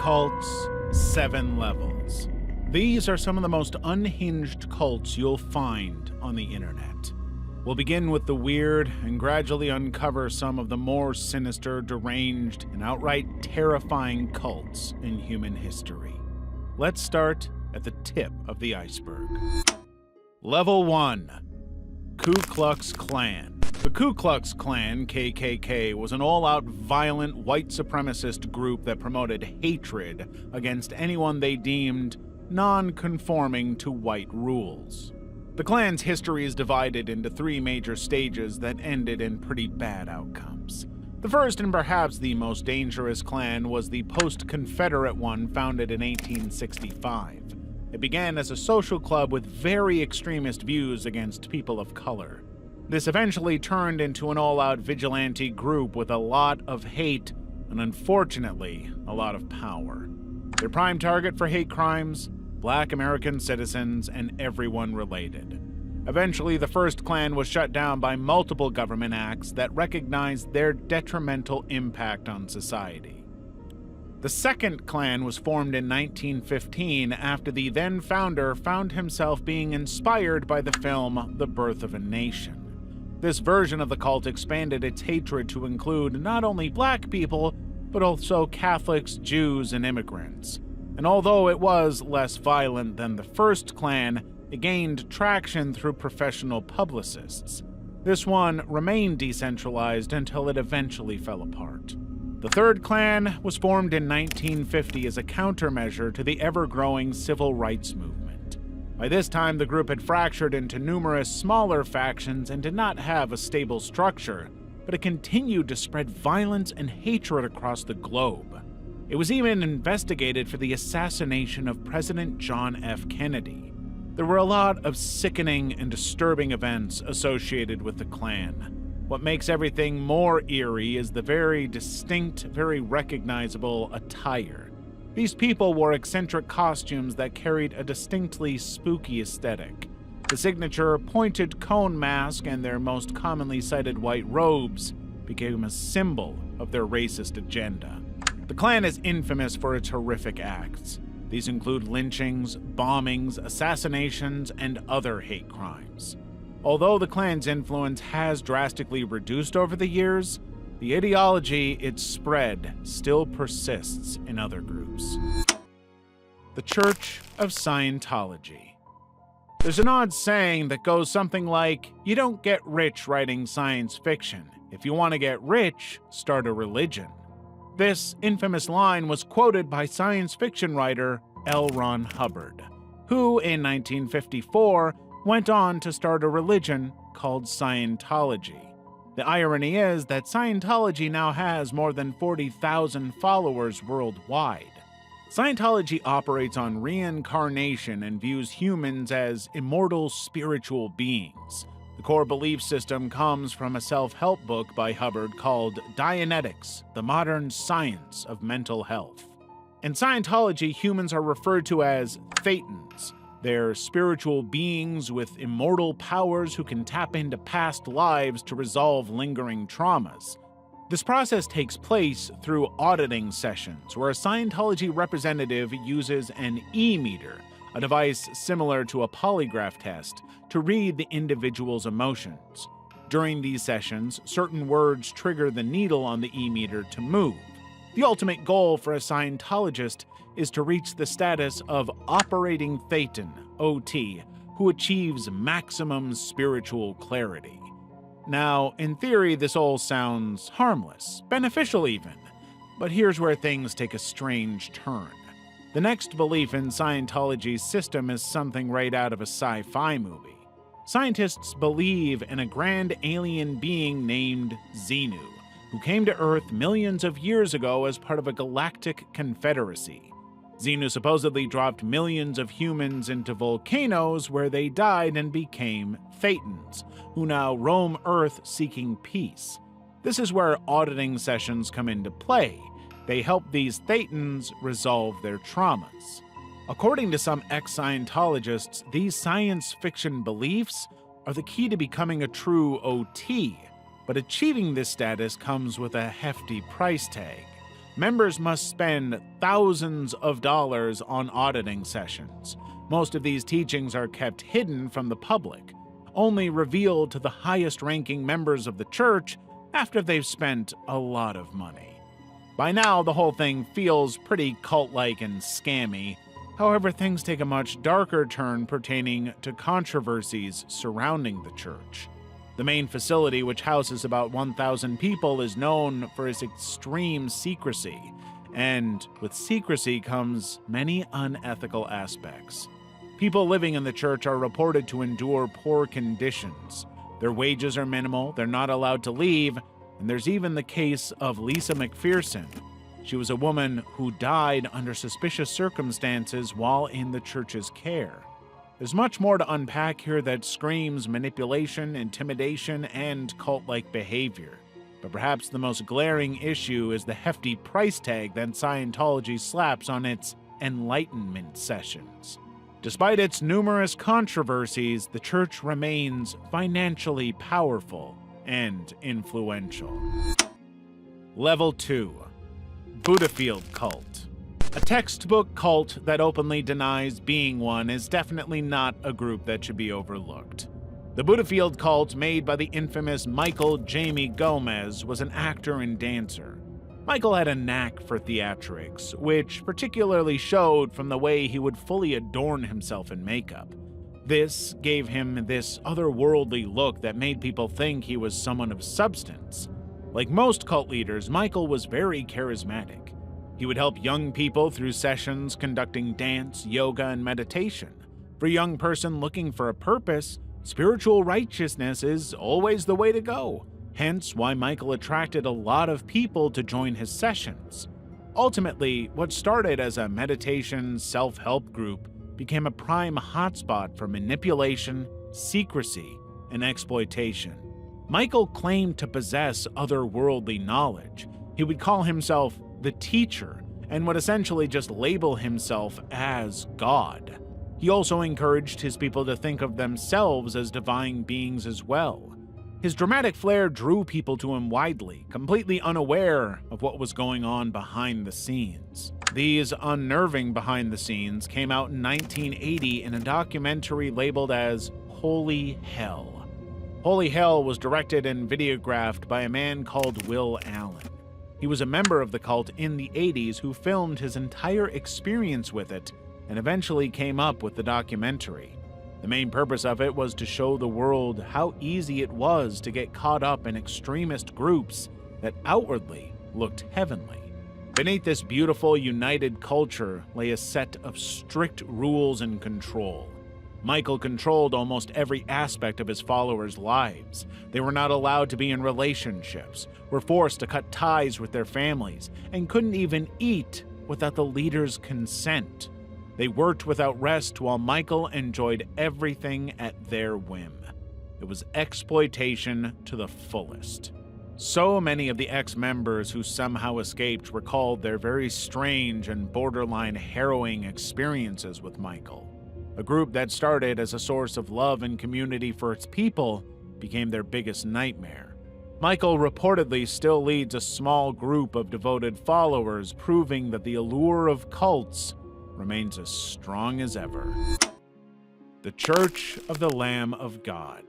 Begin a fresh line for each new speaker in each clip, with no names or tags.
cults, 7 levels. These are some of the most unhinged cults you'll find on the internet. We'll begin with the weird and gradually uncover some of the more sinister, deranged, and outright terrifying cults in human history. Let's start at the tip of the iceberg. Level 1. Ku Klux Klan. The Ku Klux Klan, KKK, was an all-out violent white supremacist group that promoted hatred against anyone they deemed non-conforming to white rules. The Klan's history is divided into 3 major stages that ended in pretty bad outcomes. The first and perhaps the most dangerous Klan was the post-Confederate one founded in 1865. It began as a social club with very extremist views against people of color. This eventually turned into an all-out vigilante group with a lot of hate and, unfortunately, a lot of power. Their prime target for hate crimes? Black American citizens and everyone related. Eventually, the first Klan was shut down by multiple government acts that recognized their detrimental impact on society. The second Klan was formed in 1915 after the then founder found himself being inspired by the film The Birth of a Nation. This version of the cult expanded its hatred to include not only black people, but also Catholics, Jews, and immigrants. And although it was less violent than the first Klan, it gained traction through professional publicists. This one remained decentralized until it eventually fell apart. The third Klan was formed in 1950 as a countermeasure to the ever-growing civil rights movement. By this time, the group had fractured into numerous smaller factions and did not have a stable structure, but it continued to spread violence and hatred across the globe. It was even investigated for the assassination of President John F. Kennedy. There were a lot of sickening and disturbing events associated with the Klan. What makes everything more eerie is the very distinct, very recognizable attire. These people wore eccentric costumes that carried a distinctly spooky aesthetic. The signature pointed cone mask and their most commonly cited white robes became a symbol of their racist agenda. The Klan is infamous for its horrific acts. These include lynchings, bombings, assassinations, and other hate crimes. Although the Klan's influence has drastically reduced over the years, the ideology it spread still persists in other groups. The Church of Scientology. There's an odd saying that goes something like, "You don't get rich writing science fiction. If you want to get rich, start a religion." This infamous line was quoted by science fiction writer L. Ron Hubbard, who in 1954 went on to start a religion called Scientology. The irony is that Scientology now has more than 40,000 followers worldwide. Scientology operates on reincarnation and views humans as immortal spiritual beings. The core belief system comes from a self-help book by Hubbard called Dianetics, the Modern Science of Mental Health. In Scientology, humans are referred to as Thetans. They're spiritual beings with immortal powers who can tap into past lives to resolve lingering traumas. This process takes place through auditing sessions, where a Scientology representative uses an e-meter, a device similar to a polygraph test, to read the individual's emotions. During these sessions, certain words trigger the needle on the e-meter to move. The ultimate goal for a Scientologist is to reach the status of operating Thetan, OT, who achieves maximum spiritual clarity. Now, in theory, this all sounds harmless, beneficial even, but here's where things take a strange turn. The next belief in Scientology's system is something right out of a sci-fi movie. Scientists believe in a grand alien being named Xenu, who came to Earth millions of years ago as part of a galactic confederacy. Xenu supposedly dropped millions of humans into volcanoes where they died and became Thetans, who now roam Earth seeking peace. This is where auditing sessions come into play. They help these Thetans resolve their traumas. According to some ex-Scientologists, these science fiction beliefs are the key to becoming a true OT, but achieving this status comes with a hefty price tag. Members must spend thousands of dollars on auditing sessions. Most of these teachings are kept hidden from the public, only revealed to the highest-ranking members of the church after they've spent a lot of money. By now, the whole thing feels pretty cult-like and scammy. However, things take a much darker turn pertaining to controversies surrounding the church. The main facility, which houses about 1,000 people, is known for its extreme secrecy, and with secrecy comes many unethical aspects. People living in the church are reported to endure poor conditions. Their wages are minimal, they're not allowed to leave, and there's even the case of Lisa McPherson. She was a woman who died under suspicious circumstances while in the church's care. There's much more to unpack here that screams manipulation, intimidation, and cult-like behavior. But perhaps the most glaring issue is the hefty price tag that Scientology slaps on its enlightenment sessions. Despite its numerous controversies, the church remains financially powerful and influential. Level 2. Buddhafield Cult. A textbook cult that openly denies being one is definitely not a group that should be overlooked. The Buddhafield cult, made by the infamous Michael Jamie Gomez, was an actor and dancer. Michael had a knack for theatrics, which particularly showed from the way he would fully adorn himself in makeup. This gave him this otherworldly look that made people think he was someone of substance. Like most cult leaders, Michael was very charismatic. He would help young people through sessions conducting dance, yoga, and meditation. For a young person looking for a purpose, spiritual righteousness is always the way to go. Hence why Michael attracted a lot of people to join his sessions. Ultimately, what started as a meditation self-help group became a prime hotspot for manipulation, secrecy, and exploitation. Michael claimed to possess otherworldly knowledge. He would call himself the teacher and would essentially just label himself as God. He also encouraged his people to think of themselves as divine beings as well. His dramatic flair drew people to him widely, completely unaware of what was going on behind the scenes. These unnerving behind the scenes came out in 1980 in a documentary labeled as Holy Hell. Holy Hell was directed and videographed by a man called Will Allen. He was a member of the cult in the 80s who filmed his entire experience with it and eventually came up with the documentary. The main purpose of it was to show the world how easy it was to get caught up in extremist groups that outwardly looked heavenly. Beneath this beautiful, united culture lay a set of strict rules and control. Michael controlled almost every aspect of his followers' lives. They were not allowed to be in relationships, were forced to cut ties with their families, and couldn't even eat without the leader's consent. They worked without rest while Michael enjoyed everything at their whim. It was exploitation to the fullest. So many of the ex-members who somehow escaped recalled their very strange and borderline harrowing experiences with Michael. A group that started as a source of love and community for its people became their biggest nightmare. Michael reportedly still leads a small group of devoted followers, proving that the allure of cults remains as strong as ever. The Church of the Lamb of God.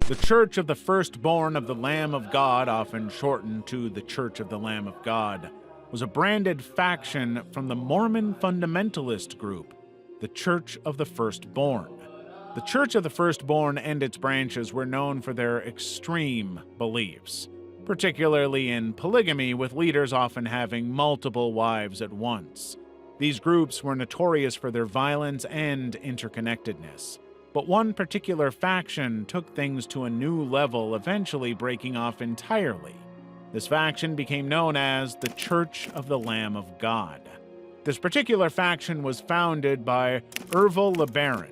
The Church of the Firstborn of the Lamb of God, often shortened to the Church of the Lamb of God, was a branded faction from the Mormon fundamentalist group, the Church of the Firstborn. The Church of the Firstborn and its branches were known for their extreme beliefs, particularly in polygamy, with leaders often having multiple wives at once. These groups were notorious for their violence and interconnectedness. But one particular faction took things to a new level, eventually breaking off entirely. This faction became known as the Church of the Lamb of God. This particular faction was founded by Ervil LeBaron.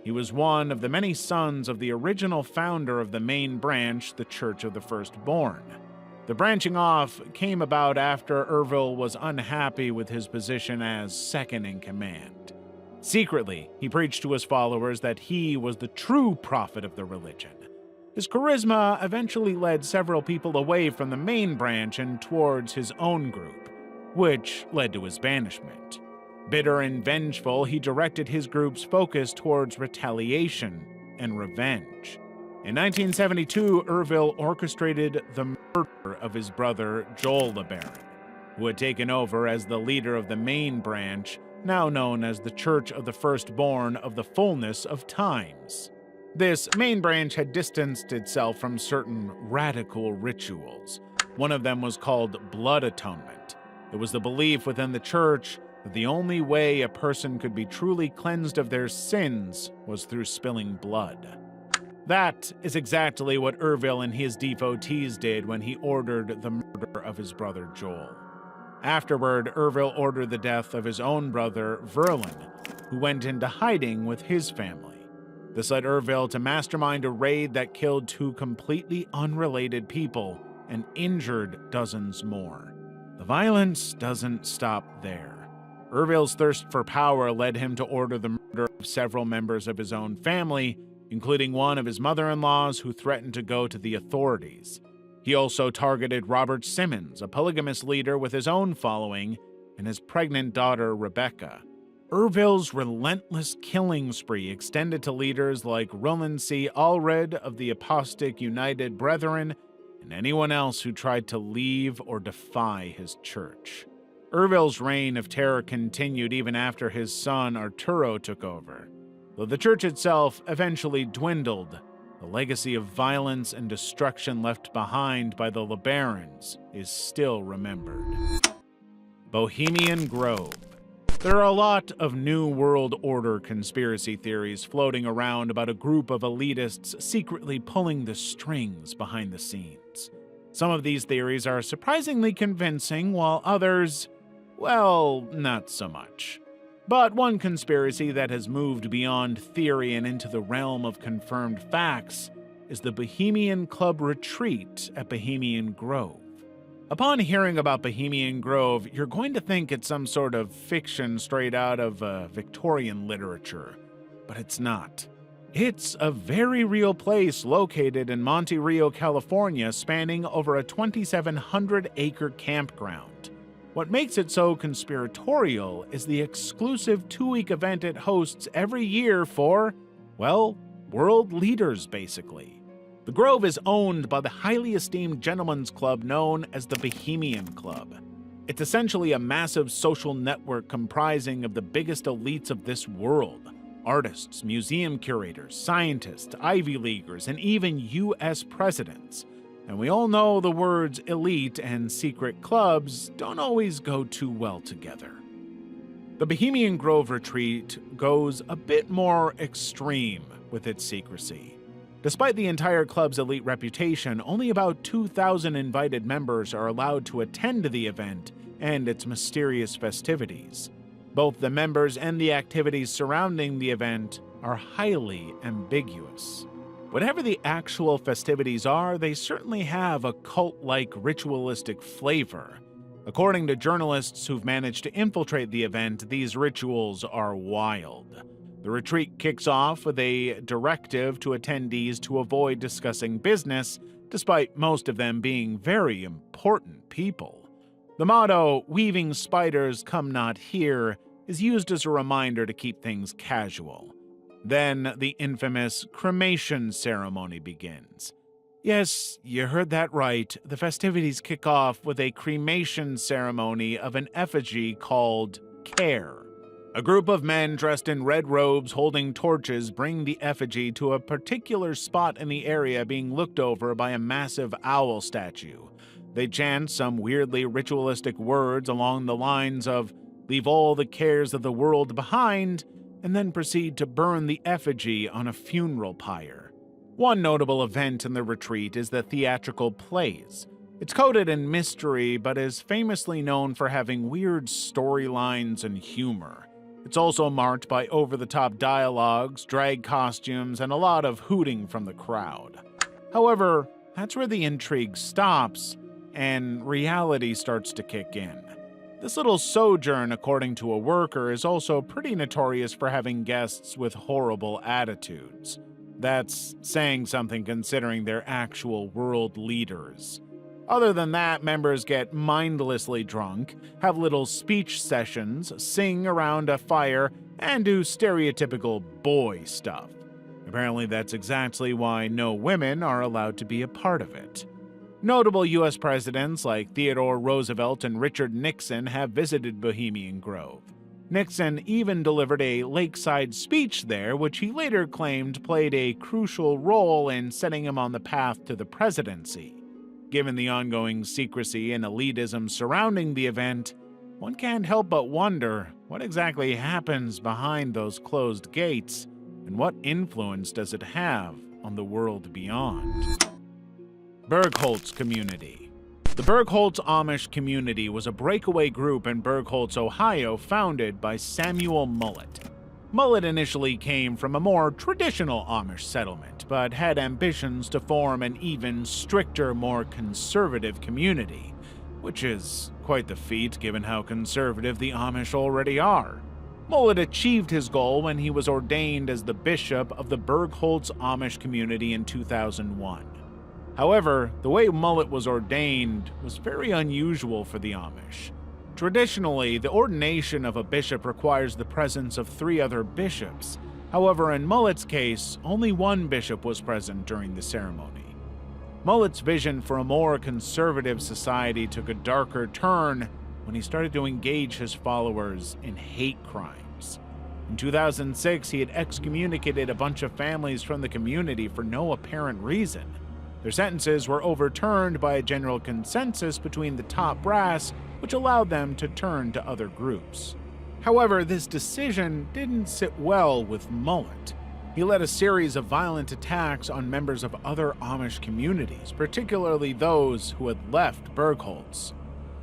He was one of the many sons of the original founder of the main branch, the Church of the Firstborn. The branching off came about after Ervil was unhappy with his position as second in command. Secretly, he preached to his followers that he was the true prophet of the religion. His charisma eventually led several people away from the main branch and towards his own group. which led to his banishment. Bitter and vengeful, he directed his group's focus towards retaliation and revenge. In 1972, Ervil orchestrated the murder of his brother Joel LeBaron, who had taken over as the leader of the main branch, now known as the Church of the Firstborn of the Fullness of Times. This main branch had distanced itself from certain radical rituals. One of them was called blood atonement. It was the belief within the church that the only way a person could be truly cleansed of their sins was through spilling blood. That is exactly what Ervil and his devotees did when he ordered the murder of his brother Joel. Afterward, Ervil ordered the death of his own brother Verlin, who went into hiding with his family. This led Ervil to mastermind a raid that killed two completely unrelated people and injured dozens more. The violence doesn't stop there. Ervil's thirst for power led him to order the murder of several members of his own family, including one of his mother-in-laws who threatened to go to the authorities. He also targeted Robert Simmons, a polygamous leader with his own following, and his pregnant daughter Rebecca. Ervil's relentless killing spree extended to leaders like Roland C. Allred of the Apostate United Brethren and anyone else who tried to leave or defy his church. Ervil's reign of terror continued even after his son Arturo took over. Though the church itself eventually dwindled, the legacy of violence and destruction left behind by the LeBarons is still remembered. Bohemian Grove. There are a lot of New World Order conspiracy theories floating around about a group of elitists secretly pulling the strings behind the scenes. Some of these theories are surprisingly convincing, while others, well, not so much. But one conspiracy that has moved beyond theory and into the realm of confirmed facts is the Bohemian Club retreat at Bohemian Grove. Upon hearing about Bohemian Grove, you're going to think it's some sort of fiction straight out of Victorian literature, but it's not. It's a very real place located in Monte Rio, California, spanning over a 2,700-acre campground. What makes it so conspiratorial is the exclusive 2-week event it hosts every year for, well, world leaders, basically. The Grove is owned by the highly esteemed gentlemen's club known as the Bohemian Club. It's essentially a massive social network comprising of the biggest elites of this world: artists, museum curators, scientists, Ivy Leaguers, and even U.S. presidents. And we all know the words elite and secret clubs don't always go too well together. The Bohemian Grove retreat goes a bit more extreme with its secrecy. Despite the entire club's elite reputation, only about 2,000 invited members are allowed to attend the event and its mysterious festivities. Both the members and the activities surrounding the event are highly ambiguous. Whatever the actual festivities are, they certainly have a cult-like ritualistic flavor. According to journalists who've managed to infiltrate the event, these rituals are wild. The retreat kicks off with a directive to attendees to avoid discussing business, despite most of them being very important people. The motto, "Weaving spiders come not here," is used as a reminder to keep things casual. Then the infamous cremation ceremony begins. Yes, you heard that right. The festivities kick off with a cremation ceremony of an effigy called Care. A group of men dressed in red robes holding torches bring the effigy to a particular spot in the area being looked over by a massive owl statue. They chant some weirdly ritualistic words along the lines of, "Leave all the cares of the world behind," and then proceed to burn the effigy on a funeral pyre. One notable event in the retreat is the theatrical plays. It's coded in mystery, but is famously known for having weird storylines and humor. It's also marked by over-the-top dialogues, drag costumes, and a lot of hooting from the crowd. However, that's where the intrigue stops, and reality starts to kick in. This little sojourn, according to a worker, is also pretty notorious for having guests with horrible attitudes. That's saying something considering they're actual world leaders. Other than that, members get mindlessly drunk, have little speech sessions, sing around a fire, and do stereotypical boy stuff. Apparently, that's exactly why no women are allowed to be a part of it. Notable U.S. presidents like Theodore Roosevelt and Richard Nixon have visited Bohemian Grove. Nixon even delivered a lakeside speech there, which he later claimed played a crucial role in setting him on the path to the presidency. Given the ongoing secrecy and elitism surrounding the event, one can't help but wonder what exactly happens behind those closed gates, and what influence does it have on the world beyond. Bergholz Community. The Bergholz Amish community was a breakaway group in Bergholz, Ohio, founded by Samuel Mullet. Mullet initially came from a more traditional Amish settlement, but had ambitions to form an even stricter, more conservative community, which is quite the feat given how conservative the Amish already are. Mullet achieved his goal when he was ordained as the bishop of the Bergholz Amish community in 2001. However, the way Mullet was ordained was very unusual for the Amish. Traditionally, the ordination of a bishop requires the presence of 3 other bishops. However, in Mullet's case, only one bishop was present during the ceremony. Mullet's vision for a more conservative society took a darker turn when he started to engage his followers in hate crimes. In 2006, he had excommunicated a bunch of families from the community for no apparent reason. Their sentences were overturned by a general consensus between the top brass, which allowed them to turn to other groups. However, this decision didn't sit well with Mullet. He led a series of violent attacks on members of other Amish communities, particularly those who had left Bergholz.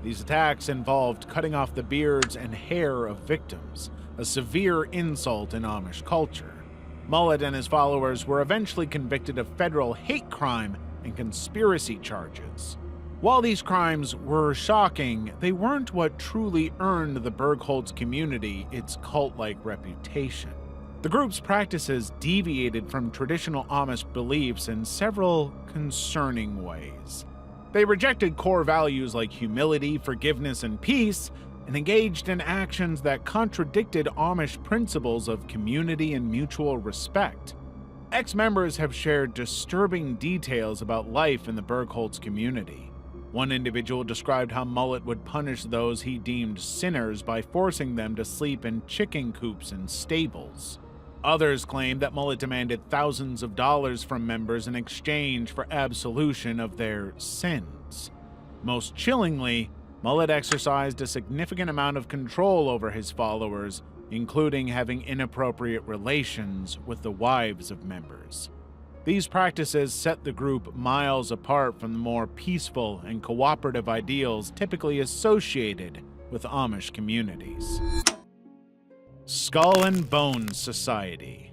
These attacks involved cutting off the beards and hair of victims, a severe insult in Amish culture. Mullet and his followers were eventually convicted of federal hate crime and conspiracy charges. While these crimes were shocking, they weren't what truly earned the Bergholz community its cult-like reputation. The group's practices deviated from traditional Amish beliefs in several concerning ways. They rejected core values like humility, forgiveness, and peace, and engaged in actions that contradicted Amish principles of community and mutual respect. Ex-members have shared disturbing details about life in the Bergholz community. One individual described how Mullet would punish those he deemed sinners by forcing them to sleep in chicken coops and stables. Others claimed that Mullet demanded thousands of dollars from members in exchange for absolution of their sins. Most chillingly, Mullet exercised a significant amount of control over his followers, including having inappropriate relations with the wives of members. These practices set the group miles apart from the more peaceful and cooperative ideals typically associated with Amish communities. Skull and Bones Society.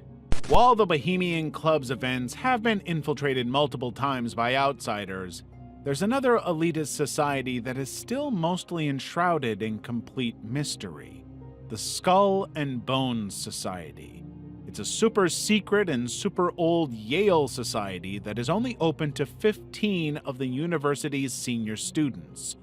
While the Bohemian Club's events have been infiltrated multiple times by outsiders, there's another elitist society that is still mostly enshrouded in complete mystery: the Skull and Bones Society. It's a super secret and super old Yale society that is only open to 15 of the university's senior students,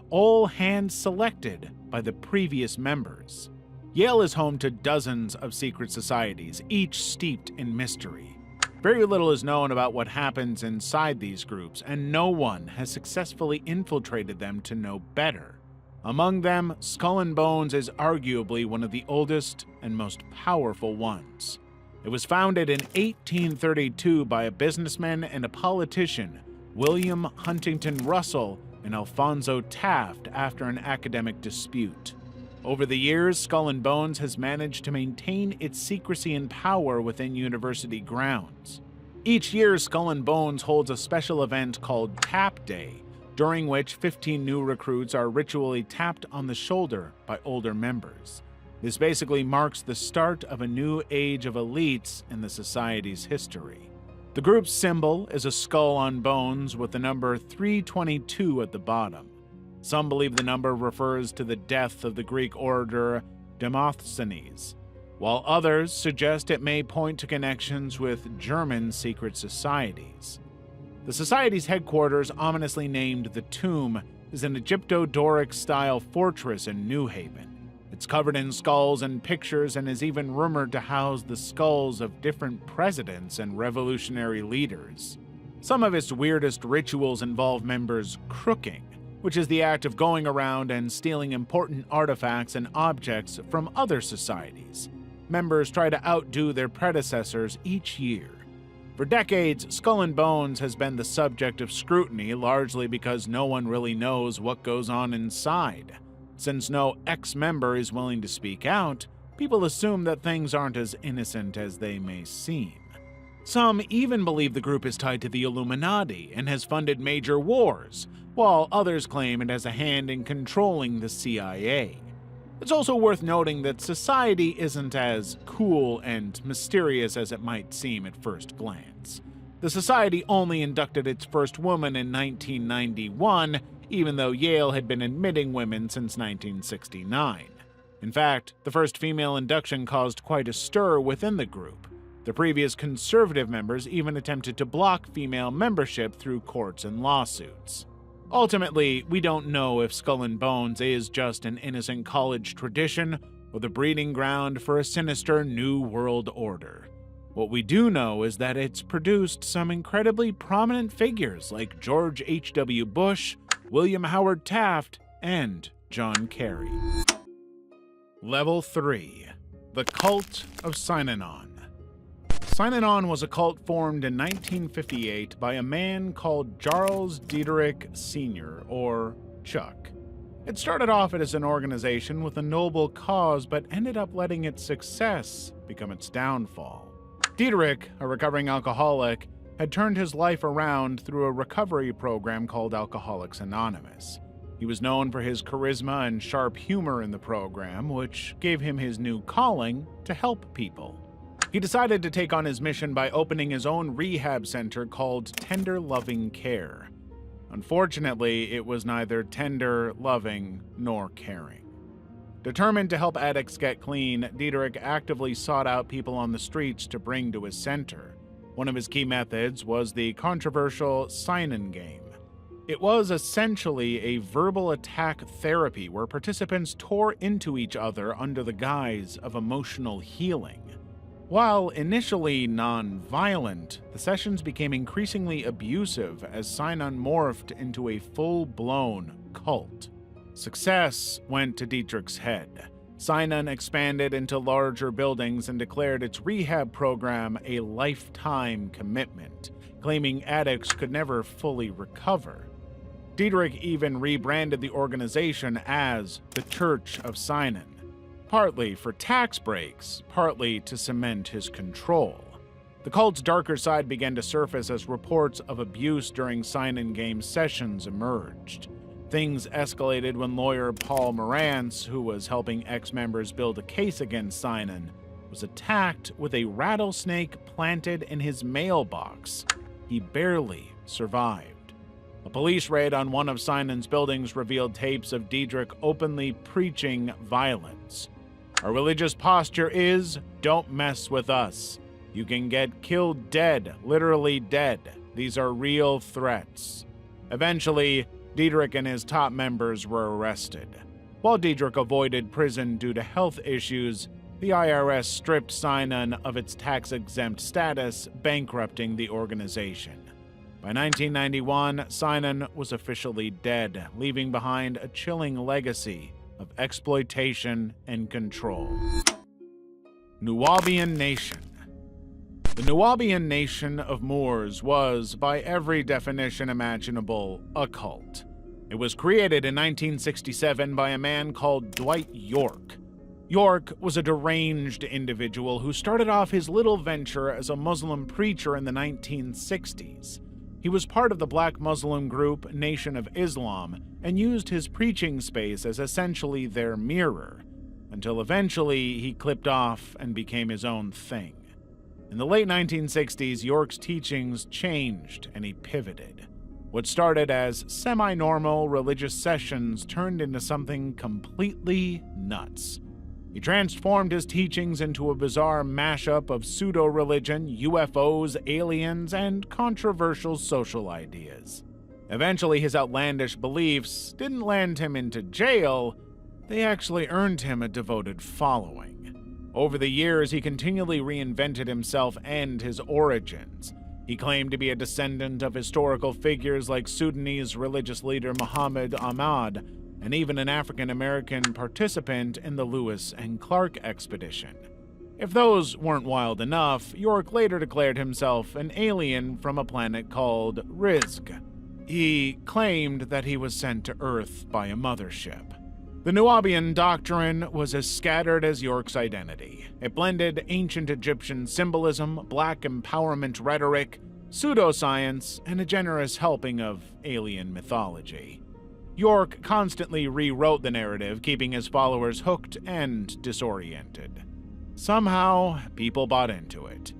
all hand-selected by the previous members. Yale is home to dozens of secret societies, each steeped in mystery. Very little is known about what happens inside these groups, and no one has successfully infiltrated them to know better. Among them, Skull and Bones is arguably one of the oldest and most powerful ones. It was founded in 1832 by a businessman and a politician, William Huntington Russell and Alphonso Taft, after an academic dispute. Over the years, Skull and Bones has managed to maintain its secrecy and power within university grounds. Each year, Skull and Bones holds a special event called Tap Day, during which 15 new recruits are ritually tapped on the shoulder by older members. This basically marks the start of a new age of elites in the society's history. The group's symbol is a skull on bones with the number 322 at the bottom. Some believe the number refers to the death of the Greek orator Demosthenes, while others suggest it may point to connections with German secret societies. The Society's headquarters, ominously named the Tomb, is an Egypto-Doric-style fortress in New Haven. It's covered in skulls and pictures and is even rumored to house the skulls of different presidents and revolutionary leaders. Some of its weirdest rituals involve members crooking, which is the act of going around and stealing important artifacts and objects from other societies. Members try to outdo their predecessors each year. For decades, Skull and Bones has been the subject of scrutiny, largely because no one really knows what goes on inside. Since no ex-member is willing to speak out, people assume that things aren't as innocent as they may seem. Some even believe the group is tied to the Illuminati and has funded major wars, while others claim it has a hand in controlling the CIA. It's also worth noting that society isn't as cool and mysterious as it might seem at first glance. The society only inducted its first woman in 1991, even though Yale had been admitting women since 1969. In fact, the first female induction caused quite a stir within the group. The previous conservative members even attempted to block female membership through courts and lawsuits. Ultimately, we don't know if Skull and Bones is just an innocent college tradition or the breeding ground for a sinister new world order. What we do know is that it's produced some incredibly prominent figures like George H.W. Bush, William Howard Taft, and John Kerry. Level 3. The Cult of Synanon. Synanon was a cult formed in 1958 by a man called Charles Diederich Sr., or Chuck. It started off as an organization with a noble cause, but ended up letting its success become its downfall. Diederich, a recovering alcoholic, had turned his life around through a recovery program called Alcoholics Anonymous. He was known for his charisma and sharp humor in the program, which gave him his new calling to help people. He decided to take on his mission by opening his own rehab center called Tender Loving Care. Unfortunately, it was neither tender, loving, nor caring. Determined to help addicts get clean, Diederich actively sought out people on the streets to bring to his center. One of his key methods was the controversial Synan game. It was essentially a verbal attack therapy where participants tore into each other under the guise of emotional healing. While initially non-violent, the sessions became increasingly abusive as Synan morphed into a full-blown cult. Success went to Diederich's head. Synan expanded into larger buildings and declared its rehab program a lifetime commitment, claiming addicts could never fully recover. Diederich even rebranded the organization as the Church of Synan, partly for tax breaks, partly to cement his control. The cult's darker side began to surface as reports of abuse during Synan game sessions emerged. Things escalated when lawyer Paul Morantz, who was helping ex-members build a case against Synan, was attacked with a rattlesnake planted in his mailbox. He barely survived. A police raid on one of Synan's buildings revealed tapes of Diederich openly preaching violence. Our religious posture is, don't mess with us. You can get killed dead, literally dead. These are real threats. Eventually, Diederich and his top members were arrested. While Diederich avoided prison due to health issues, the IRS stripped Synan of its tax-exempt status, bankrupting the organization. By 1991, Synan was officially dead, leaving behind a chilling legacy of exploitation and control. Nuwaubian Nation. The Nuwaubian nation of Moors was, by every definition imaginable, a cult. It was created in 1967 by a man called Dwight York. York was a deranged individual who started off his little venture as a Muslim preacher in the 1960s. He was part of the black Muslim group Nation of Islam and used his preaching space as essentially their mirror, until eventually he clipped off and became his own thing. In the late 1960s, York's teachings changed and he pivoted. What started as semi-normal religious sessions turned into something completely nuts. He transformed his teachings into a bizarre mashup of pseudo-religion, UFOs, aliens, and controversial social ideas. Eventually, his outlandish beliefs didn't land him into jail, they actually earned him a devoted following. Over the years, he continually reinvented himself and his origins. He claimed to be a descendant of historical figures like Sudanese religious leader Muhammad Ahmad, and even an African-American participant in the Lewis and Clark expedition. If those weren't wild enough, York later declared himself an alien from a planet called Rizq. He claimed that he was sent to Earth by a mothership. The Nubian doctrine was as scattered as York's identity. It blended ancient Egyptian symbolism, black empowerment rhetoric, pseudoscience, and a generous helping of alien mythology. York constantly rewrote the narrative, keeping his followers hooked and disoriented. Somehow, people bought into it.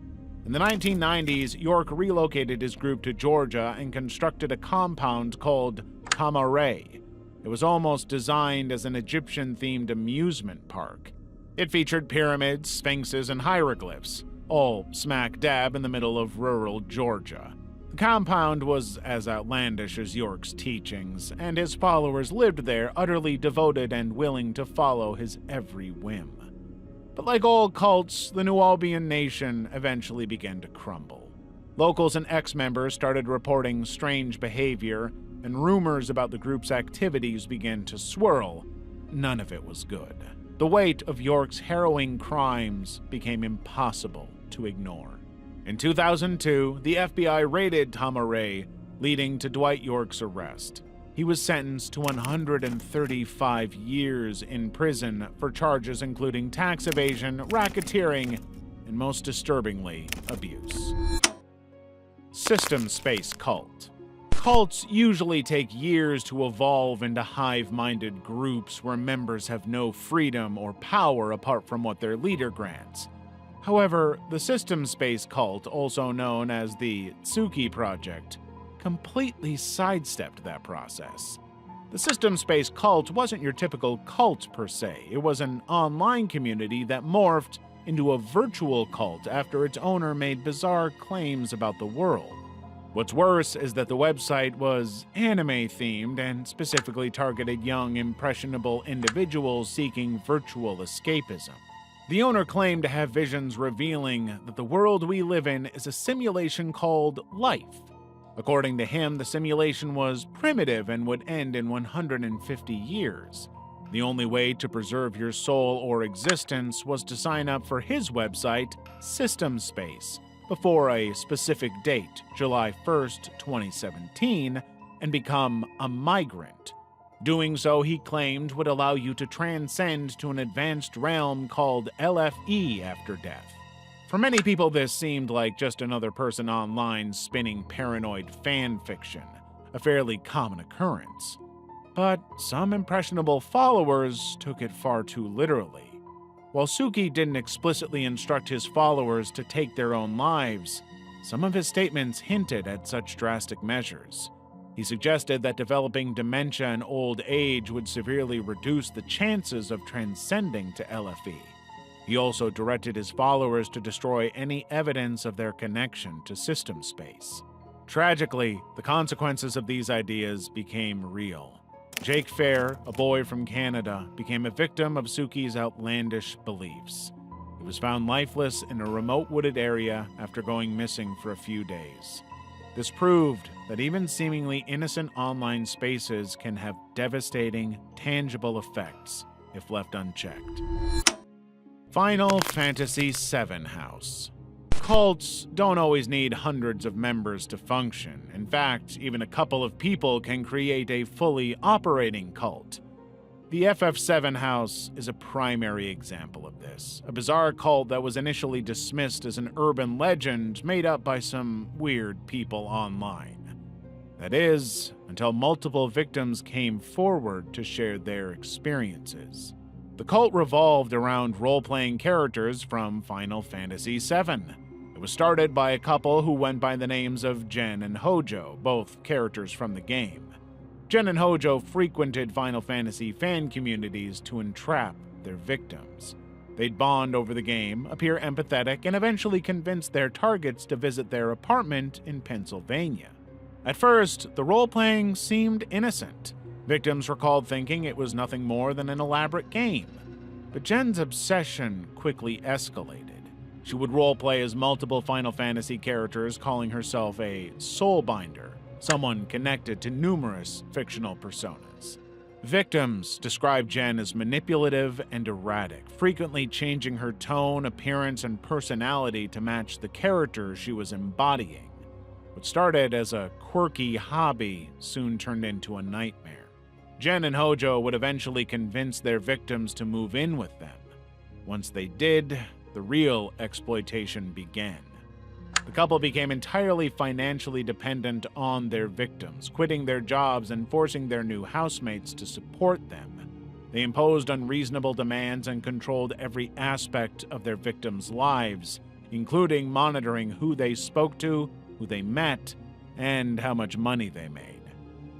In the 1990s, York relocated his group to Georgia and constructed a compound called Tamaray. It was almost designed as an Egyptian-themed amusement park. It featured pyramids, sphinxes, and hieroglyphs, all smack dab in the middle of rural Georgia. The compound was as outlandish as York's teachings, and his followers lived there utterly devoted and willing to follow his every whim. But like all cults, the Nubian nation eventually began to crumble. Locals and ex-members started reporting strange behavior, and rumors about the group's activities began to swirl. None of it was good. The weight of York's harrowing crimes became impossible to ignore. In 2002, the FBI raided Tamaray, leading to Dwight York's arrest. He was sentenced to 135 years in prison for charges including tax evasion, racketeering, and most disturbingly, abuse. System Space Cult. Cults usually take years to evolve into hive-minded groups where members have no freedom or power apart from what their leader grants. However, the System Space Cult, also known as the Tsuki Project, completely sidestepped that process. The System Space Cult wasn't your typical cult per se. It was an online community that morphed into a virtual cult after its owner made bizarre claims about the world. What's worse is that the website was anime-themed and specifically targeted young, impressionable individuals seeking virtual escapism. The owner claimed to have visions revealing that the world we live in is a simulation called life. According to him, the simulation was primitive and would end in 150 years. The only way to preserve your soul or existence was to sign up for his website, System Space, before a specific date, July 1st, 2017, and become a migrant. Doing so, he claimed, would allow you to transcend to an advanced realm called LFE after death. For many people, this seemed like just another person online spinning paranoid fan fiction, a fairly common occurrence. But some impressionable followers took it far too literally. While Suki didn't explicitly instruct his followers to take their own lives, some of his statements hinted at such drastic measures. He suggested that developing dementia and old age would severely reduce the chances of transcending to LFE. He also directed his followers to destroy any evidence of their connection to System Space. Tragically, the consequences of these ideas became real. Jake Fair, a boy from Canada, became a victim of Suki's outlandish beliefs. He was found lifeless in a remote wooded area after going missing for a few days. This proved that even seemingly innocent online spaces can have devastating, tangible effects if left unchecked. Final Fantasy VII House. Cults don't always need hundreds of members to function. In fact, even a couple of people can create a fully operating cult. The FF7 House is a primary example of this, a bizarre cult that was initially dismissed as an urban legend made up by some weird people online. That is, until multiple victims came forward to share their experiences. The cult revolved around role-playing characters from Final Fantasy VII. It was started by a couple who went by the names of Jen and Hojo, both characters from the game. Jen and Hojo frequented Final Fantasy fan communities to entrap their victims. They'd bond over the game, appear empathetic, and eventually convince their targets to visit their apartment in Pennsylvania. At first, the role-playing seemed innocent. Victims recalled thinking it was nothing more than an elaborate game. But Jen's obsession quickly escalated. She would role-play as multiple Final Fantasy characters, calling herself a soulbinder, someone connected to numerous fictional personas. Victims described Jen as manipulative and erratic, frequently changing her tone, appearance, and personality to match the character she was embodying. What started as a quirky hobby soon turned into a nightmare. Jen and Hojo would eventually convince their victims to move in with them. Once they did, the real exploitation began. The couple became entirely financially dependent on their victims, quitting their jobs and forcing their new housemates to support them. They imposed unreasonable demands and controlled every aspect of their victims' lives, including monitoring who they spoke to, who they met, and how much money they made.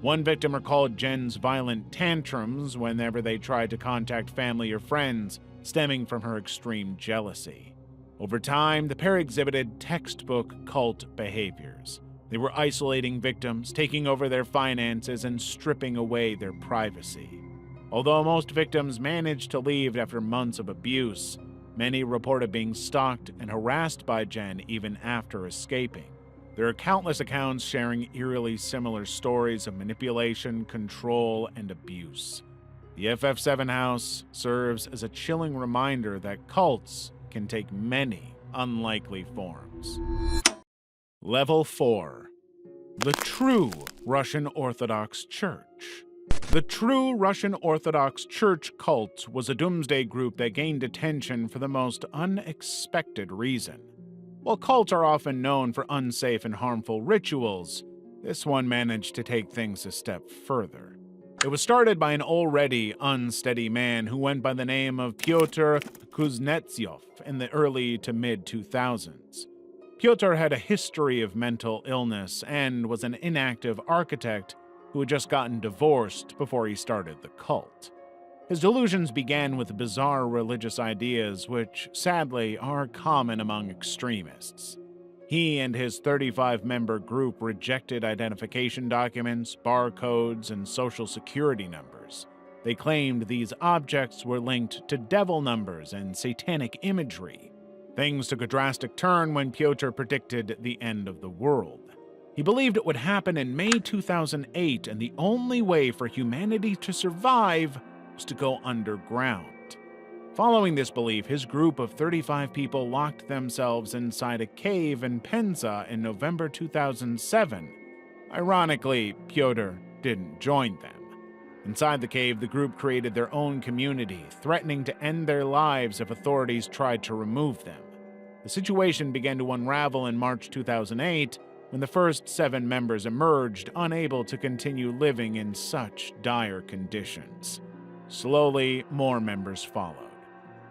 One victim recalled Jen's violent tantrums whenever they tried to contact family or friends, stemming from her extreme jealousy. Over time, the pair exhibited textbook cult behaviors. They were isolating victims, taking over their finances, and stripping away their privacy. Although most victims managed to leave after months of abuse, many reported being stalked and harassed by Jen even after escaping. There are countless accounts sharing eerily similar stories of manipulation, control, and abuse. The FF7 house serves as a chilling reminder that cults can take many unlikely forms. Level 4. The True Russian Orthodox Church. The True Russian Orthodox Church cult was a doomsday group that gained attention for the most unexpected reason. While cults are often known for unsafe and harmful rituals, this one managed to take things a step further. It was started by an already unsteady man who went by the name of Pyotr Kuznetsov in the early to mid-2000s. Pyotr had a history of mental illness and was an inactive architect who had just gotten divorced before he started the cult. His delusions began with bizarre religious ideas, which, sadly, are common among extremists. He and his 35-member group rejected identification documents, barcodes, and social security numbers. They claimed these objects were linked to devil numbers and satanic imagery. Things took a drastic turn when Pyotr predicted the end of the world. He believed it would happen in May 2008, and the only way for humanity to survive was to go underground. Following this belief, his group of 35 people locked themselves inside a cave in Penza in November 2007. Ironically, Pyotr didn't join them. Inside the cave, the group created their own community, threatening to end their lives if authorities tried to remove them. The situation began to unravel in March 2008 when the first 7 members emerged, unable to continue living in such dire conditions. Slowly, more members followed.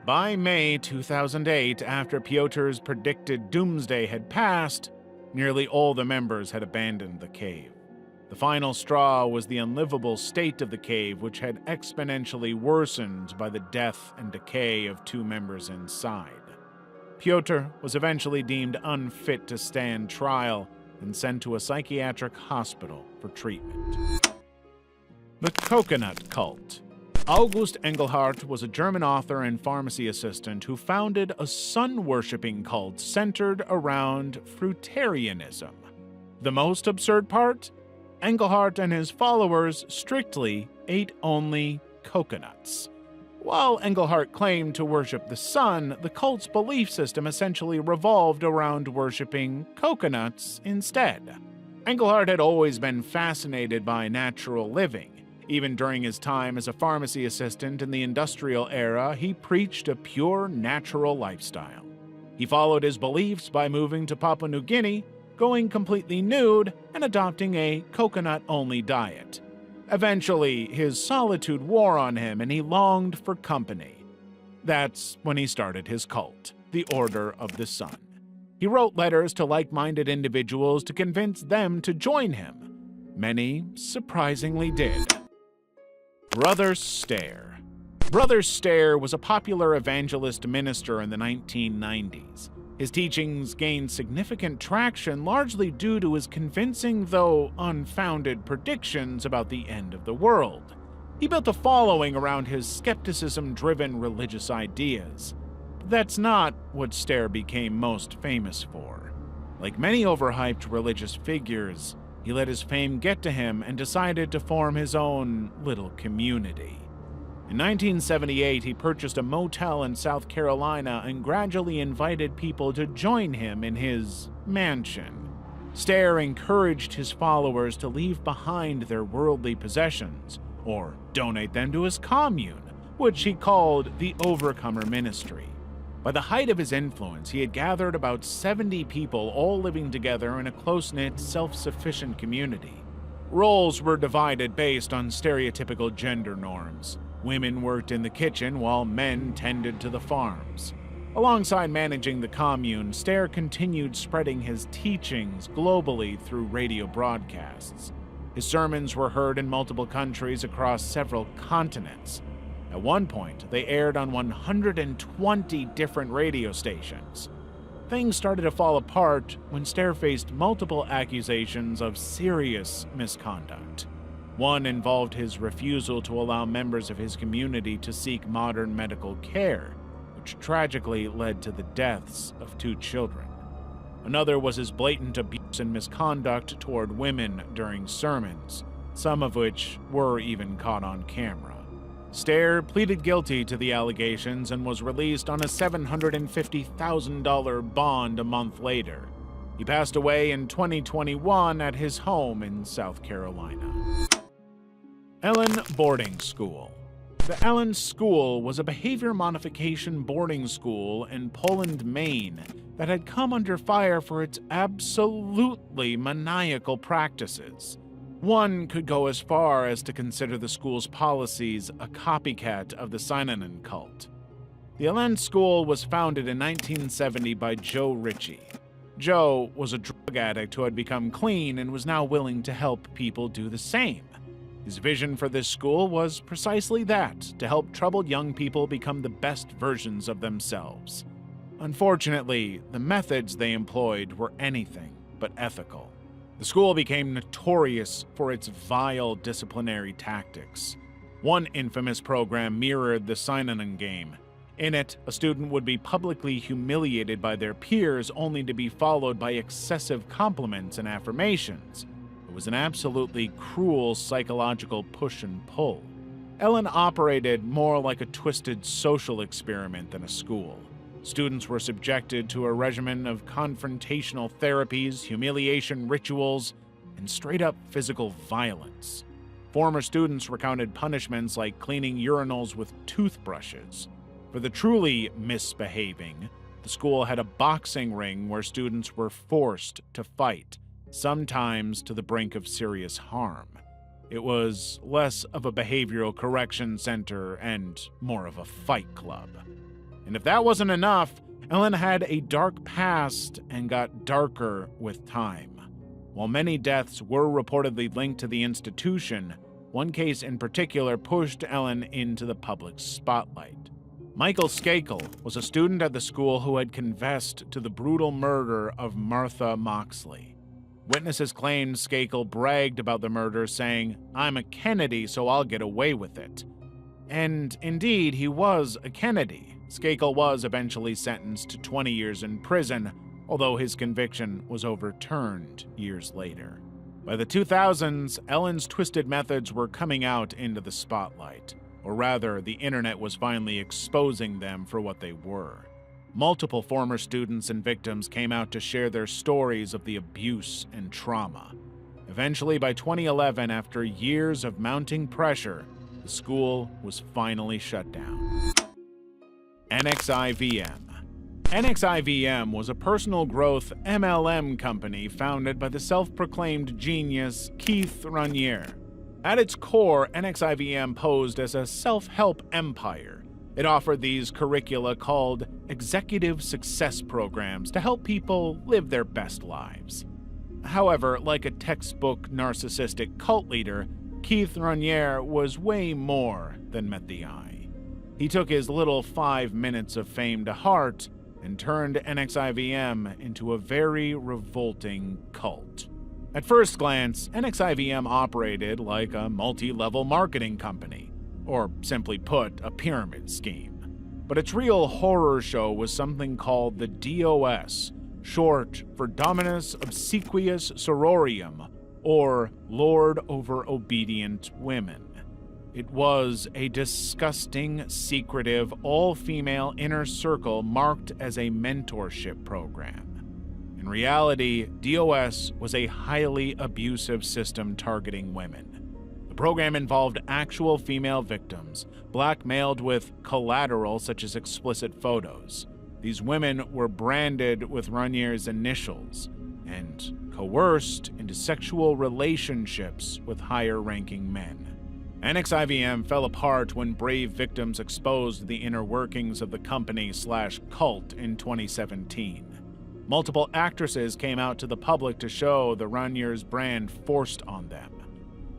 By May 2008, after Pyotr's predicted doomsday had passed, nearly all the members had abandoned the cave. The final straw was the unlivable state of the cave, which had exponentially worsened by the death and decay of 2 members inside. Pyotr was eventually deemed unfit to stand trial and sent to a psychiatric hospital for treatment. The Coconut Cult. August Engelhardt was a German author and pharmacy assistant who founded a sun-worshipping cult centered around fruitarianism. The most absurd part? Engelhardt and his followers strictly ate only coconuts. While Engelhardt claimed to worship the sun, the cult's belief system essentially revolved around worshiping coconuts instead. Engelhardt had always been fascinated by natural living. Even during his time as a pharmacy assistant in the industrial era, he preached a pure, natural lifestyle. He followed his beliefs by moving to Papua New Guinea, going completely nude, and adopting a coconut-only diet. Eventually, his solitude wore on him and he longed for company. That's when he started his cult, the Order of the Sun. He wrote letters to like-minded individuals to convince them to join him. Many surprisingly did. Brother Stare. Brother Stair was a popular evangelist minister in the 1990s. His teachings gained significant traction largely due to his convincing, though unfounded, predictions about the end of the world. He built a following around his skepticism-driven religious ideas. But that's not what Stair became most famous for. Like many overhyped religious figures, he let his fame get to him and decided to form his own little community. In 1978, he purchased a motel in South Carolina and gradually invited people to join him in his mansion. Stair encouraged his followers to leave behind their worldly possessions, or donate them to his commune, which he called the Overcomer Ministry. By the height of his influence, he had gathered about 70 people all living together in a close-knit, self-sufficient community. Roles were divided based on stereotypical gender norms. Women worked in the kitchen while men tended to the farms. Alongside managing the commune, Stair continued spreading his teachings globally through radio broadcasts. His sermons were heard in multiple countries across several continents. At one point, they aired on 120 different radio stations. Things started to fall apart when Stair faced multiple accusations of serious misconduct. One involved his refusal to allow members of his community to seek modern medical care, which tragically led to the deaths of 2 children. Another was his blatant abuse and misconduct toward women during sermons, some of which were even caught on camera. Stair pleaded guilty to the allegations and was released on a $750,000 bond a month later. He passed away in 2021 at his home in South Carolina. Ellen Boarding School. The Ellen School was a behavior modification boarding school in Poland, Maine, that had come under fire for its absolutely maniacal practices. One could go as far as to consider the school's policies a copycat of the Synanon cult. The Ellen School was founded in 1970 by Joe Ritchie. Joe was a drug addict who had become clean and was now willing to help people do the same. His vision for this school was precisely that, to help troubled young people become the best versions of themselves. Unfortunately, the methods they employed were anything but ethical. The school became notorious for its vile disciplinary tactics. One infamous program mirrored the Synanon game. In it, a student would be publicly humiliated by their peers only to be followed by excessive compliments and affirmations. It was an absolutely cruel psychological push and pull. Ellen operated more like a twisted social experiment than a school. Students were subjected to a regimen of confrontational therapies, humiliation rituals, and straight-up physical violence. Former students recounted punishments like cleaning urinals with toothbrushes. For the truly misbehaving, the school had a boxing ring where students were forced to fight, sometimes to the brink of serious harm. It was less of a behavioral correction center and more of a fight club. And if that wasn't enough, Ellen had a dark past and got darker with time. While many deaths were reportedly linked to the institution, one case in particular pushed Ellen into the public spotlight. Michael Skakel was a student at the school who had confessed to the brutal murder of Martha Moxley. Witnesses claimed Skakel bragged about the murder, saying, "I'm a Kennedy, so I'll get away with it." And indeed, he was a Kennedy. Skakel was eventually sentenced to 20 years in prison, although his conviction was overturned years later. By the 2000s, Ellen's twisted methods were coming out into the spotlight, or rather, the internet was finally exposing them for what they were. Multiple former students and victims came out to share their stories of the abuse and trauma. Eventually, by 2011, after years of mounting pressure, the school was finally shut down. NXIVM. NXIVM was a personal growth MLM company founded by the self-proclaimed genius Keith Raniere. At its core, NXIVM posed as a self-help empire. It offered these curricula called executive success programs to help people live their best lives. However, like a textbook narcissistic cult leader, Keith Raniere was way more than met the eye. He took his little 5 minutes of fame to heart and turned NXIVM into a very revolting cult. At first glance, NXIVM operated like a multi-level marketing company, or simply put, a pyramid scheme. But its real horror show was something called the DOS, short for Dominus Obsequious Sororium, or Lord over Obedient Women. It was a disgusting, secretive, all-female inner circle marked as a mentorship program. In reality, DOS was a highly abusive system targeting women. The program involved actual female victims, blackmailed with collateral such as explicit photos. These women were branded with Ranier's initials and coerced into sexual relationships with higher-ranking men. NXIVM fell apart when brave victims exposed the inner workings of the company/cult in 2017. Multiple actresses came out to the public to show the Ranier's brand forced on them.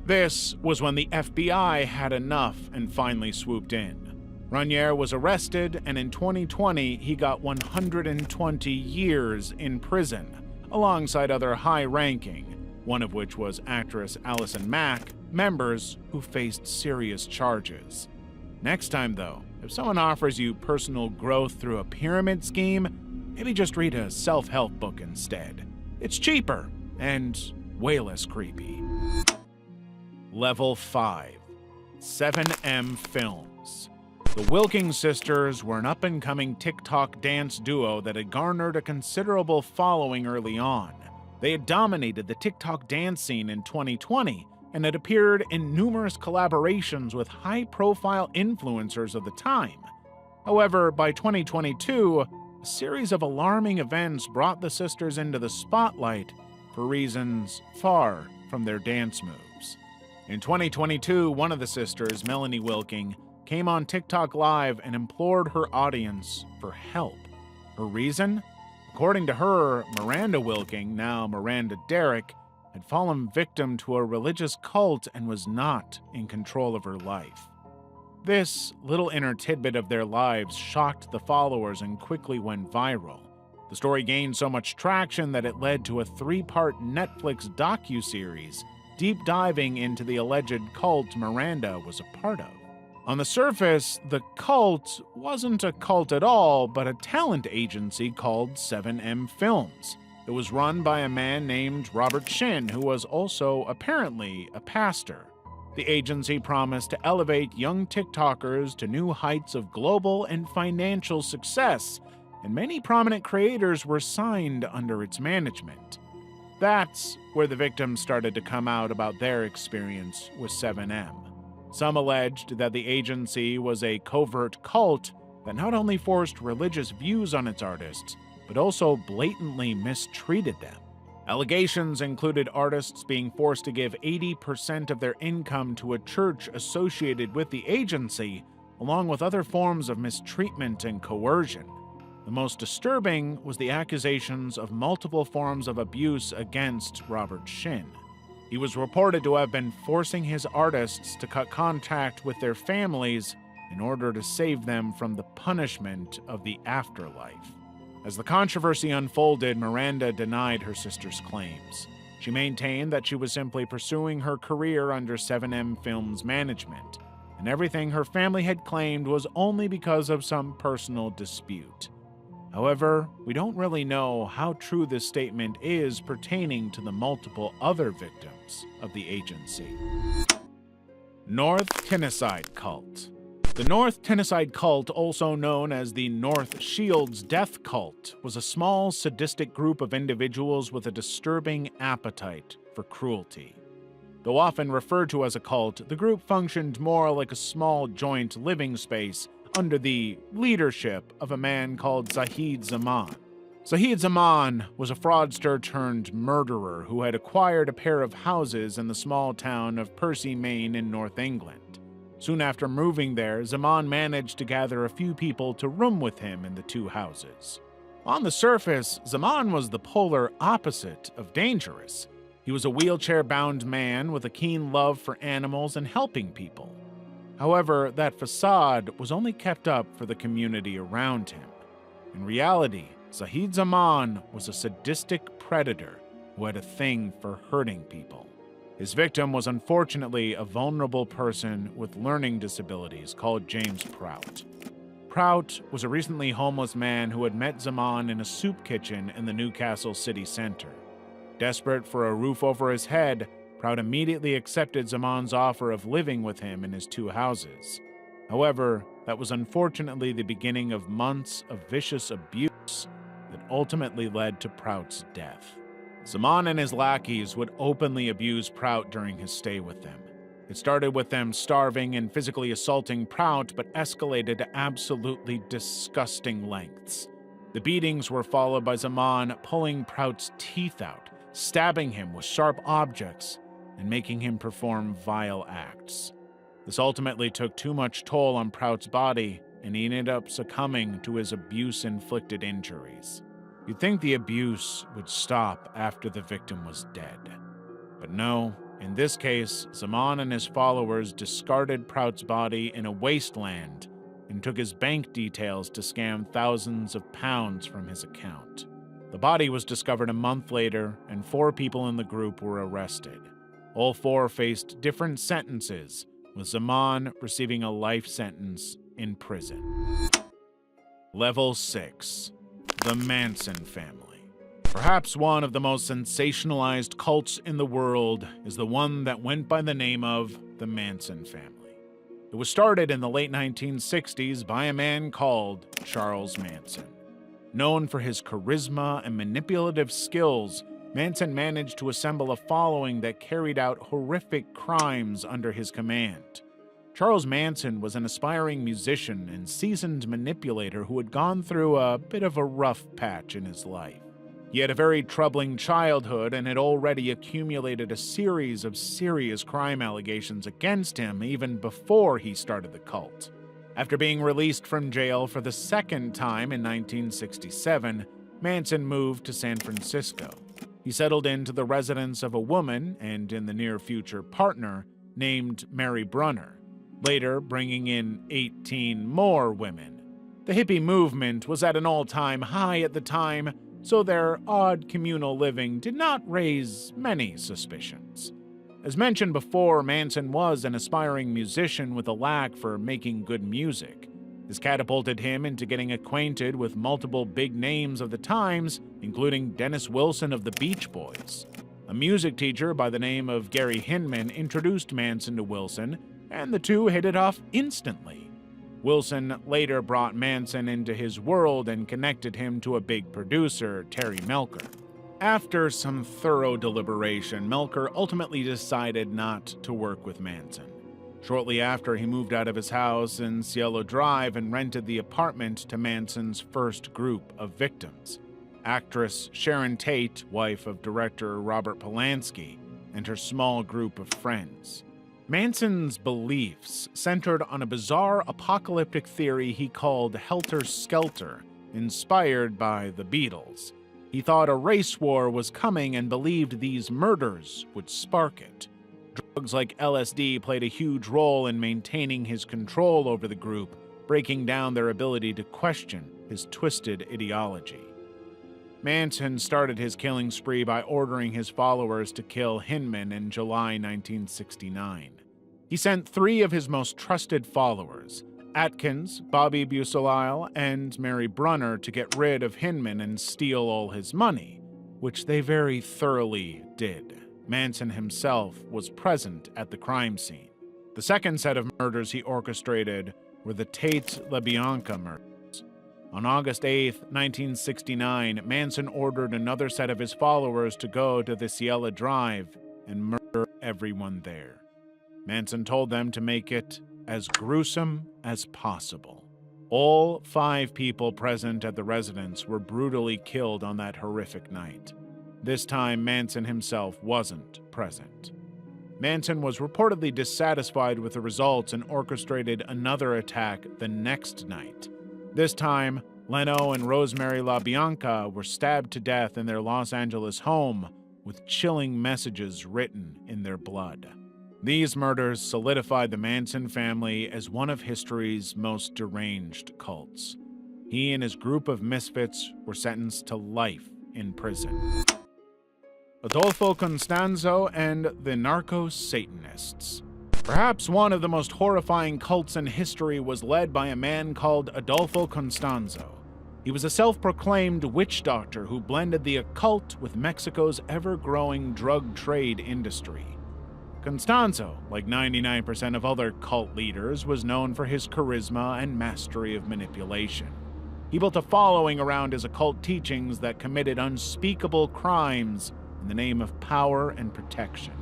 This was when the FBI had enough and finally swooped in. Ranier was arrested, and in 2020 he got 120 years in prison, alongside other high-ranking, one of which was actress Allison Mack, members who faced serious charges. Next time, though, if someone offers you personal growth through a pyramid scheme, maybe just read a self-help book instead. It's cheaper and way less creepy. Level 5. 7M Films. The Wilking sisters were an up-and-coming TikTok dance duo that had garnered a considerable following early on. They had dominated the TikTok dance scene in 2020 and had appeared in numerous collaborations with high-profile influencers of the time. However, by 2022, a series of alarming events brought the sisters into the spotlight for reasons far from their dance moves. In 2022, one of the sisters, Melanie Wilking, came on TikTok Live and implored her audience for help. Her reason? According to her, Miranda Wilking, now Miranda Derrick, had fallen victim to a religious cult and was not in control of her life. This little inner tidbit of their lives shocked the followers and quickly went viral. The story gained so much traction that it led to a 3-part Netflix docuseries deep diving into the alleged cult Miranda was a part of. On the surface, the cult wasn't a cult at all, but a talent agency called 7M Films. It was run by a man named Robert Shin, who was also apparently a pastor. The agency promised to elevate young TikTokers to new heights of global and financial success, and many prominent creators were signed under its management. That's where the victims started to come out about their experience with 7M. Some alleged that the agency was a covert cult that not only forced religious views on its artists, but also blatantly mistreated them. Allegations included artists being forced to give 80% of their income to a church associated with the agency, along with other forms of mistreatment and coercion. The most disturbing was the accusations of multiple forms of abuse against Robert Shin. He was reported to have been forcing his artists to cut contact with their families in order to save them from the punishment of the afterlife. As the controversy unfolded, Miranda denied her sister's claims. She maintained that she was simply pursuing her career under 7M Films management, and everything her family had claimed was only because of some personal dispute. However, we don't really know how true this statement is pertaining to the multiple other victims of the agency. North Tennesside Cult. The North Tennesside Cult, also known as the North Shields Death Cult, was a small, sadistic group of individuals with a disturbing appetite for cruelty. Though often referred to as a cult, the group functioned more like a small joint living space under the leadership of a man called Zahid Zaman. Zahid Zaman was a fraudster turned murderer who had acquired a pair of houses in the small town of Percy, Maine in North England. Soon after moving there, Zaman managed to gather a few people to room with him in the 2 houses. On the surface, Zaman was the polar opposite of dangerous. He was a wheelchair-bound man with a keen love for animals and helping people. However, that facade was only kept up for the community around him. In reality, Zahid Zaman was a sadistic predator who had a thing for hurting people. His victim was unfortunately a vulnerable person with learning disabilities called James Prout. Prout was a recently homeless man who had met Zaman in a soup kitchen in the Newcastle city center. Desperate for a roof over his head, Prout immediately accepted Zaman's offer of living with him in his two houses. However, that was unfortunately the beginning of months of vicious abuse that ultimately led to Prout's death. Zaman and his lackeys would openly abuse Prout during his stay with them. It started with them starving and physically assaulting Prout, but escalated to absolutely disgusting lengths. The beatings were followed by Zaman pulling Prout's teeth out, stabbing him with sharp objects, and making him perform vile acts. This ultimately took too much toll on Prout's body, and he ended up succumbing to his abuse-inflicted injuries. You'd think the abuse would stop after the victim was dead. But no, in this case, Zaman and his followers discarded Prout's body in a wasteland and took his bank details to scam thousands of pounds from his account. The body was discovered a month later, and 4 people in the group were arrested. All 4 faced different sentences, with Zaman receiving a life sentence in prison. Level 6. The Manson Family. Perhaps one of the most sensationalized cults in the world is the one that went by the name of the Manson Family. It was started in the late 1960s by a man called Charles Manson. Known for his charisma and manipulative skills, Manson managed to assemble a following that carried out horrific crimes under his command. Charles Manson was an aspiring musician and seasoned manipulator who had gone through a bit of a rough patch in his life. He had a very troubling childhood and had already accumulated a series of serious crime allegations against him even before he started the cult. After being released from jail for the second time in 1967, Manson moved to San Francisco. He settled into the residence of a woman, and in the near future partner, named Mary Brunner, later bringing in 18 more women. The hippie movement was at an all-time high at the time, so their odd communal living did not raise many suspicions. As mentioned before, Manson was an aspiring musician with a knack for making good music. This catapulted him into getting acquainted with multiple big names of the times, including Dennis Wilson of the Beach Boys. A music teacher by the name of Gary Hinman introduced Manson to Wilson, and the two hit it off instantly. Wilson later brought Manson into his world and connected him to a big producer, Terry Melker. After some thorough deliberation, Melker ultimately decided not to work with Manson. Shortly after, he moved out of his house in Cielo Drive and rented the apartment to Manson's first group of victims. Actress Sharon Tate, wife of director Robert Polanski, and her small group of friends. Manson's beliefs centered on a bizarre apocalyptic theory he called Helter Skelter, inspired by the Beatles. He thought a race war was coming and believed these murders would spark it. Drugs like LSD played a huge role in maintaining his control over the group, breaking down their ability to question his twisted ideology. Manson started his killing spree by ordering his followers to kill Hinman in July 1969. He sent 3 of his most trusted followers, Atkins, Bobby Busalile, and Mary Brunner, to get rid of Hinman and steal all his money, which they very thoroughly did. Manson himself was present at the crime scene. The second set of murders he orchestrated were the Tate LaBianca murders. On August 8, 1969, Manson ordered another set of his followers to go to the Cielo Drive and murder everyone there. Manson told them to make it as gruesome as possible. All 5 people present at the residence were brutally killed on that horrific night. This time, Manson himself wasn't present. Manson was reportedly dissatisfied with the results and orchestrated another attack the next night. This time, Leno and Rosemary LaBianca were stabbed to death in their Los Angeles home with chilling messages written in their blood. These murders solidified the Manson family as one of history's most deranged cults. He and his group of misfits were sentenced to life in prison. Adolfo Constanzo and the Narco-Satanists. Perhaps one of the most horrifying cults in history was led by a man called Adolfo Constanzo. He was a self-proclaimed witch doctor who blended the occult with Mexico's ever-growing drug trade industry. Constanzo, like 99% of other cult leaders, was known for his charisma and mastery of manipulation. He built a following around his occult teachings that committed unspeakable crimes in the name of power and protection.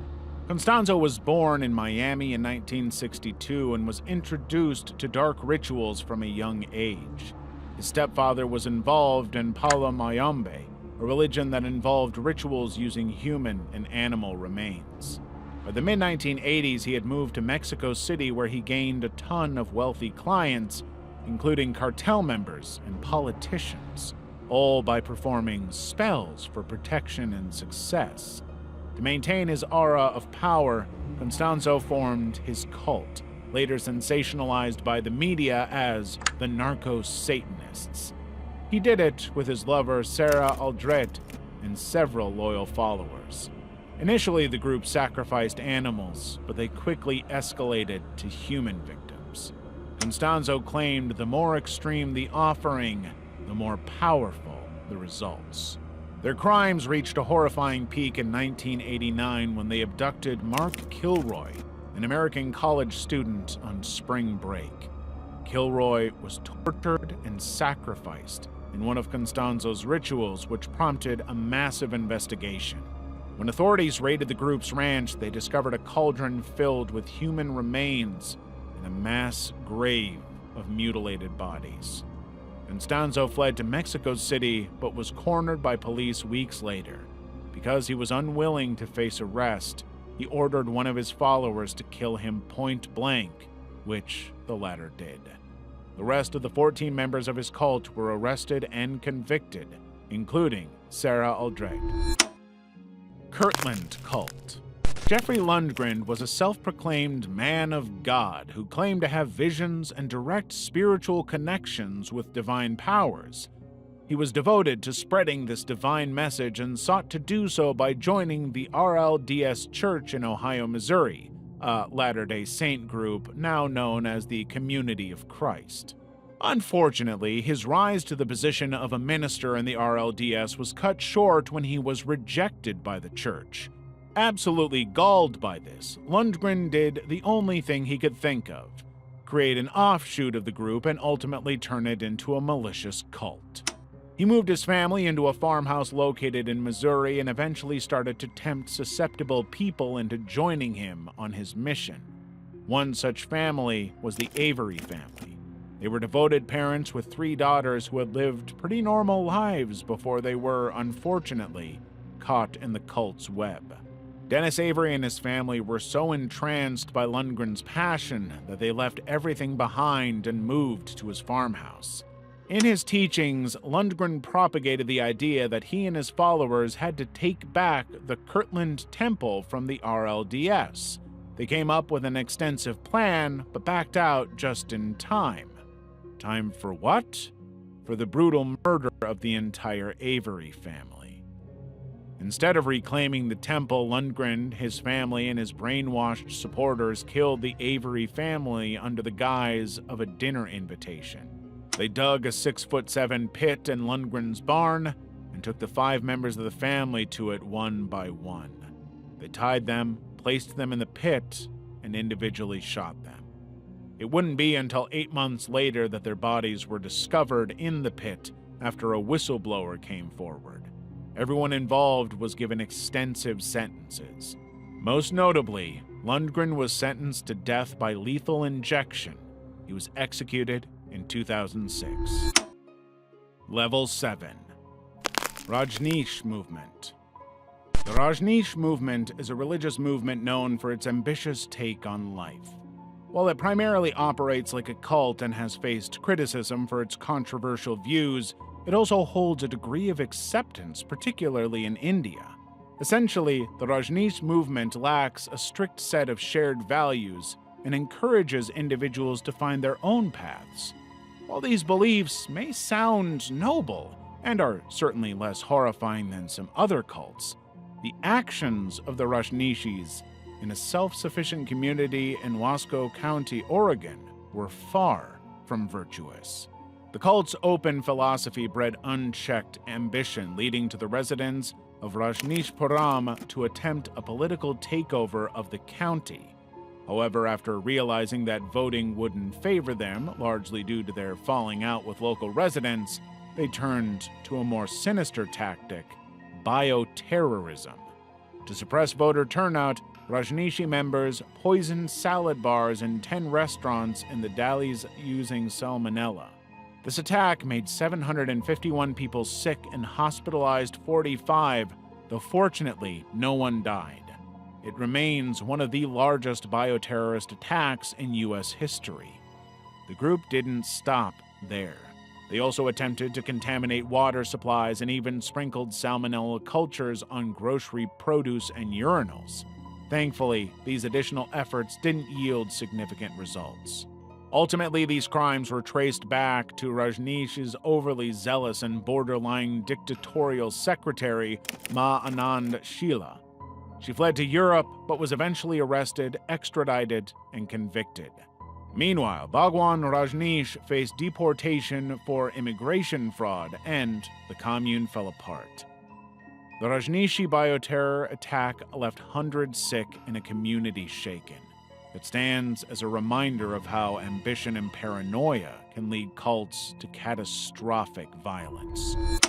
Constanzo was born in Miami in 1962 and was introduced to dark rituals from a young age. His stepfather was involved in Palo Mayombe, a religion that involved rituals using human and animal remains. By the mid-1980s, he had moved to Mexico City, where he gained a ton of wealthy clients, including cartel members and politicians, all by performing spells for protection and success. To maintain his aura of power, Constanzo formed his cult, later sensationalized by the media as the Narco-Satanists. He did it with his lover Sarah Aldred and several loyal followers. Initially, the group sacrificed animals, but they quickly escalated to human victims. Constanzo claimed the more extreme the offering, the more powerful the results. Their crimes reached a horrifying peak in 1989 when they abducted Mark Kilroy, an American college student on spring break. Kilroy was tortured and sacrificed in one of Constanzo's rituals, which prompted a massive investigation. When authorities raided the group's ranch, they discovered a cauldron filled with human remains and a mass grave of mutilated bodies. Constanzo fled to Mexico City, but was cornered by police weeks later. Because he was unwilling to face arrest, he ordered one of his followers to kill him point blank, which the latter did. The rest of the 14 members of his cult were arrested and convicted, including Sarah Aldred. Kirtland Cult. Jeffrey Lundgren was a self-proclaimed man of God who claimed to have visions and direct spiritual connections with divine powers. He was devoted to spreading this divine message and sought to do so by joining the RLDS Church in Ohio, Missouri, a Latter-day Saint group now known as the Community of Christ. Unfortunately, his rise to the position of a minister in the RLDS was cut short when he was rejected by the church. Absolutely galled by this, Lundgren did the only thing he could think of: create an offshoot of the group and ultimately turn it into a malicious cult. He moved his family into a farmhouse located in Missouri and eventually started to tempt susceptible people into joining him on his mission. One such family was the Avery family. They were devoted parents with 3 daughters who had lived pretty normal lives before they were, unfortunately, caught in the cult's web. Dennis Avery and his family were so entranced by Lundgren's passion that they left everything behind and moved to his farmhouse. In his teachings, Lundgren propagated the idea that he and his followers had to take back the Kirtland Temple from the RLDS. They came up with an extensive plan, but backed out just in time. Time for what? For the brutal murder of the entire Avery family. Instead of reclaiming the temple, Lundgren, his family, and his brainwashed supporters killed the Avery family under the guise of a dinner invitation. They dug a 6'7" pit in Lundgren's barn and took the 5 members of the family to it one by one. They tied them, placed them in the pit, and individually shot them. It wouldn't be until 8 months later that their bodies were discovered in the pit after a whistleblower came forward. Everyone involved was given extensive sentences. Most notably, Lundgren was sentenced to death by lethal injection. He was executed in 2006. Level 7. Rajneesh Movement. The Rajneesh Movement is a religious movement known for its ambitious take on life. While it primarily operates like a cult and has faced criticism for its controversial views, it also holds a degree of acceptance, particularly in India. Essentially, the Rajneesh movement lacks a strict set of shared values and encourages individuals to find their own paths. While these beliefs may sound noble, and are certainly less horrifying than some other cults, the actions of the Rajneeshis in a self-sufficient community in Wasco County, Oregon, were far from virtuous. The cult's open philosophy bred unchecked ambition, leading to the residents of Rajneeshpuram to attempt a political takeover of the county. However, after realizing that voting wouldn't favor them, largely due to their falling out with local residents, they turned to a more sinister tactic: bioterrorism. To suppress voter turnout, Rajneeshi members poisoned salad bars in 10 restaurants in the Dalles using salmonella. This attack made 751 people sick and hospitalized 45, though fortunately no one died. It remains one of the largest bioterrorist attacks in U.S. history. The group didn't stop there. They also attempted to contaminate water supplies and even sprinkled salmonella cultures on grocery produce and urinals. Thankfully, these additional efforts didn't yield significant results. Ultimately, these crimes were traced back to Rajneesh's overly zealous and borderline dictatorial secretary, Ma Anand Sheila. She fled to Europe, but was eventually arrested, extradited, and convicted. Meanwhile, Bhagwan Rajneesh faced deportation for immigration fraud, and the commune fell apart. The Rajneeshi bioterror attack left hundreds sick and a community shaken. It stands as a reminder of how ambition and paranoia can lead cults to catastrophic violence.